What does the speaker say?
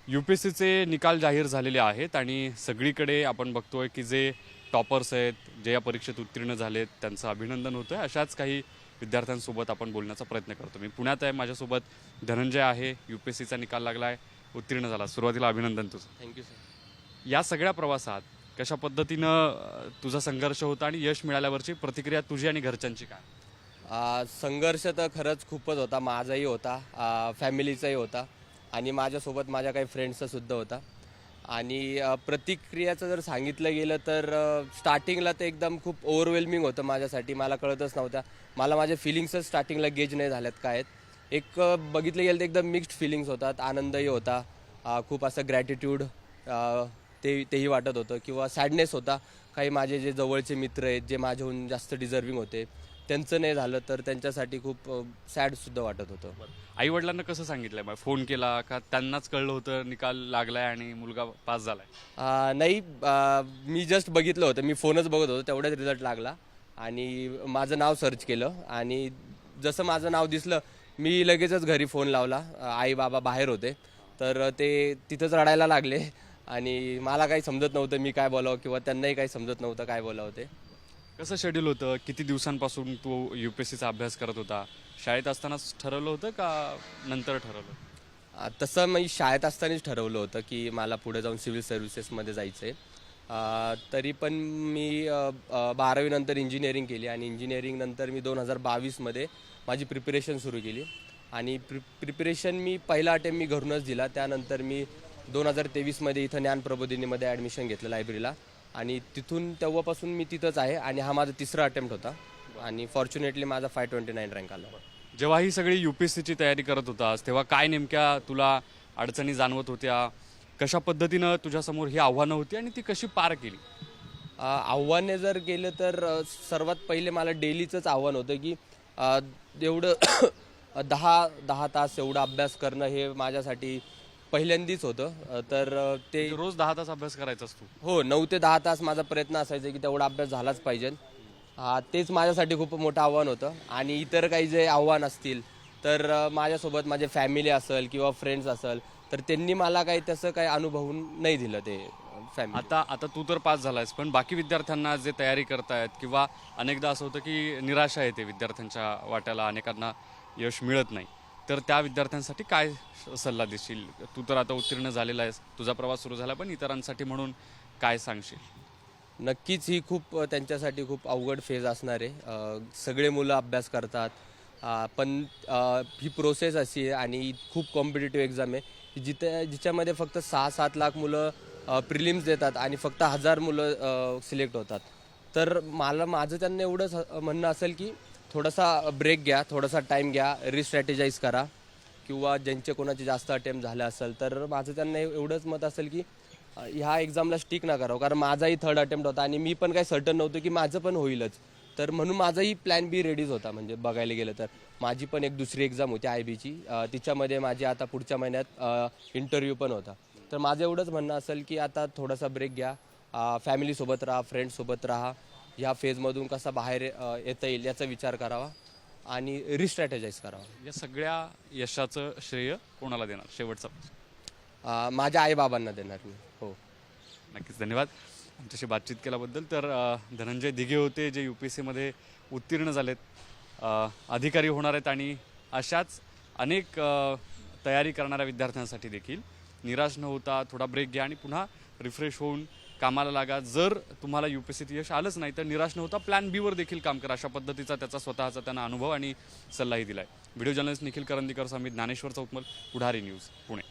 UPSCचे निकाल जाहीर झालेले आहेत आणि सगळीकडे आपण बघतोय की जे टॉपर्स आहेत, जे या परीक्षेत उत्तीर्ण झालेत, त्यांचं अभिनंदन होतं आहे. अशाच काही विद्यार्थ्यांसोबत आपण बोलण्याचा प्रयत्न करतो. मी पुण्यात आहे, माझ्यासोबत धनंजय आहे. UPSCचा निकाल लागला आहे, उत्तीर्ण झाला. सुरुवातीला अभिनंदन तुझं. Thank you sir. या सगळ्या प्रवासात कशा पद्धतीनं तुझा संघर्ष होता आणि यश मिळाल्यावरची प्रतिक्रिया तुझी आणि घरच्यांची काय? संघर्ष तर खरंच खूपच होता. माझाही होता, फॅमिलीचाही होता आणि माझ्यासोबत माझ्या काही फ्रेंड्सचा सुद्धा होता. आणि प्रतिक्रियाचं जर सांगितलं गेलं तर स्टार्टिंगला तर एकदम खूप ओव्हरवेल्मिंग होतं माझ्यासाठी. मला कळतच नव्हत्या. मला माझ्या फिलिंग्सच स्टार्टिंगला गेज नाही झाल्यात काय आहेत. एक बघितलं गेलं तर एकदम मिक्स्ड फिलिंग्स होतात. आनंदही होता, खूप असं ग्रॅटिट्यूड तेही वाटत होतं, किंवा सॅडनेस होता. काही माझे जे जवळचे मित्र आहेत, जे माझ्याहून जास्त डिझर्विंग होते, त्यांचं नाही झालं तर त्यांच्यासाठी खूप सॅडसुद्धा वाटत होतं. आई वडिलांना कसं सांगितलंय? मग फोन केला का त्यांनाच कळलं होतं निकाल लागलाय आणि मुलगा पास झालाय? नाही, मी जस्ट बघितलं होतं, मी फोनच बघत होतो, तेवढ्याच रिझल्ट लागला आणि माझं नाव सर्च केलं आणि जसं माझं नाव दिसलं मी लगेचच घरी फोन लावला. आई बाबा बाहेर होते तर ते तिथंच रडायला लागले आणि मला काही समजत नव्हतं मी काय बोलावं, किंवा त्यांनाही काही समजत नव्हतं काय बोलावं ते. कसं शेड्यूल होतं? किती दिवसांपासून तू UPSCचा अभ्यास करत होता? शाळेत असतानाच ठरवलं होतं का नंतर ठरवलं? तसं मी शाळेत असतानाच ठरवलं होतं की मला पुढे जाऊन सिव्हिल सर्व्हिसेसमध्ये जायचं आहे. तरी पण मी 12वी नंतर इंजिनिअरिंग केली आणि इंजिनिअरिंग नंतर मी 2022मध्ये माझी प्रिपरेशन सुरू केली आणि प्रिपरेशन मी पहिला अटेम्प्ट मी घरूनच दिला. त्यानंतर मी 2023मध्ये इथं ज्ञान प्रबोधिनीमध्ये ॲडमिशन घेतलं लायब्ररीला आणि तिथून तेव्हापासून मी तिथंच आहे आणि हा माझा तिसरा अटेम्प्ट होता आणि फॉर्च्युनेटली माझा 529 रँक आला. जेव्हा ही सगळी UPSCची तयारी करत होतास तेव्हा काय नेमक्या तुला अडचणी जाणवत होत्या? कशा पद्धतीनं तुझ्यासमोर ही आव्हानं होती आणि ती कशी पार केली? आव्हाने जर केलं तर सर्वात पहिले मला डेलीचंच आव्हान होतं की एवढं 10 तास एवढा अभ्यास करणं हे माझ्यासाठी पहिल्यांदीच होतं. तर ते रोज 10 तास अभ्यास करायचास तू? हो, 9 ते 10 तास माझा प्रयत्न असायचा की तेवढा अभ्यास झालाच पाहिजे. तेच माझ्यासाठी खूप मोठं आव्हान होतं. आणि इतर काही जे आव्हान असतील तर माझ्यासोबत माझे फॅमिली असेल किंवा फ्रेंड्स असेल तर त्यांनी मला काही तसं काही अनुभवून नाही दिलं ते फॅमिली. आता तू तर पास झालायस, पण बाकी विद्यार्थ्यांना जे तयारी करतायत किंवा अनेकदा असं होतं की निराशा येते विद्यार्थ्यांच्या वाट्याला, अनेकांना यश मिळत नाही, तर त्या विद्यार्थ्यांसाठी काय सल्ला देशील? तू तर आता उत्तीर्ण झालेला आहेस, तुझा प्रवास सुरू झाला, पण इतरांसाठी म्हणून काय सांगशील? नक्कीच ही खूप त्यांच्यासाठी खूप अवघड फेज असणार आहे. सगळे मुलं अभ्यास करतात, पण ही प्रोसेस अशी आहे आणि खूप कॉम्पिटिटिव्ह एक्झाम आहे की जिच्यामध्ये फक्त 6-7 लाख मुलं प्रिलिम्स देतात आणि फक्त 1000 मुलं सिलेक्ट होतात. तर माझं त्यांना एवढंच म्हणणं असेल की थोडासा ब्रेक घ्या, थोडासा टाईम घ्या, रिस्ट्रॅटेजाईज करा, किंवा ज्यांचे कोणाचे जास्त अटेम्प्ट झाले असेल तर माझं त्यांना एवढंच मत असेल की ह्या एक्झामला स्टिक ना करावं. कारण माझाही थर्ड अटेम्प्ट होता आणि मी पण काही सर्टन नव्हतं की माझं पण होईलच. तर म्हणून माझाही प्लॅन बी रेडीच होता. म्हणजे बघायला गेलं तर माझी पण एक दुसरी एक्झाम होती IBची, तिच्यामध्ये माझी आता पुढच्या महिन्यात इंटरव्ह्यू पण होता. तर माझं एवढंच म्हणणं असेल की आता थोडासा ब्रेक घ्या, फॅमिलीसोबत राहा, फ्रेंड्ससोबत राहा, ह्या फेजमधून कसा बाहेर येता येईल याचा विचार करावा आणि रिस्ट्रॅटेजाईज करावा. या सगळ्या यशाचं श्रेय कोणाला देणार? शेवटचा माझ्या आईबाबांना देणार मी. हो, नक्कीच. धन्यवाद आमच्याशी बातचीत केल्याबद्दल. तर धनंजय दिघे होते, जे UPSCमध्ये उत्तीर्ण झालेत, अधिकारी होणार आहेत आणि अशाच अनेक तयारी करणाऱ्या विद्यार्थ्यांसाठी देखील निराश न होता थोडा ब्रेक घ्या आणि पुन्हा रिफ्रेश होऊन कामाला लागा. जर तुम्हाला UPSCत यश आलंच नाही तर निराश न होता प्लॅन B वर देखील काम करा. अशा पद्धतीचा त्याचा स्वतःचा त्यांना अनुभव आणि सल्लाही दिला आहे. व्हिडिओ जर्नलिस्ट निखिल करंदीकर समित, ज्ञानेश्वर चौतमल, पुढारी न्यूज, पुणे.